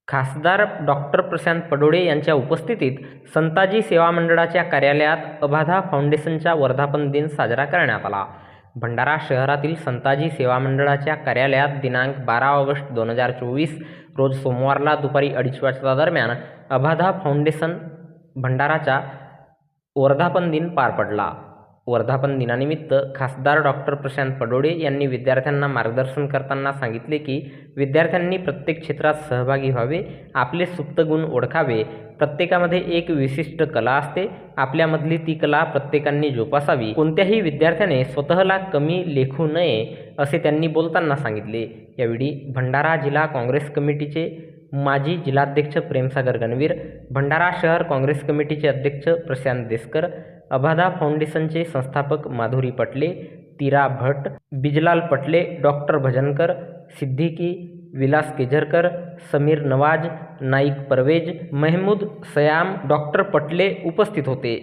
खासदार डॉक्टर प्रशांत पडोळे यांच्या उपस्थितीत संताजी सेवा मंडळाच्या कार्यालयात अबाधा फाउंडेशनचा वर्धापन दिन साजरा करण्यात आला. भंडारा शहरातील संताजी सेवा मंडळाच्या कार्यालयात दिनांक 12 ऑगस्ट 2024 रोज सोमवारला दुपारी 2:30 वाजता दरम्यान अबाधा फाउंडेशन भंडाराचा वर्धापन दिन पार पडला. वर्धापन दिनानिमित्त खासदार डॉक्टर प्रशांत पडोळे यांनी विद्यार्थ्यांना मार्गदर्शन करताना सांगितले की विद्यार्थ्यांनी प्रत्येक क्षेत्रात सहभागी व्हावे, आपले सुप्त गुण ओळखावे. प्रत्येकामध्ये एक विशिष्ट कला असते, आपल्यामधली ती कला प्रत्येकाने जोपासावी. कोणत्याही विद्यार्थ्याने स्वतःला कमी लेखू नये असे त्यांनी बोलताना सांगितले. यावेळी भंडारा जिल्हा काँग्रेस कमिटीचे माजी जिल्हाध्यक्ष प्रेमसागर गणवीर, भंडारा शहर काँग्रेस कमिटीचे अध्यक्ष प्रशांत देसकर, अबाधा फाउंडेशनचे संस्थापक माधुरी पटले, तीरा भट, बिजलाल पटले, डॉक्टर भजनकर, सिद्दीकी, विलास केजरकर, समीर नवाज, नाईक परवेज, महमूद सयाम, डॉक्टर पटले उपस्थित होते.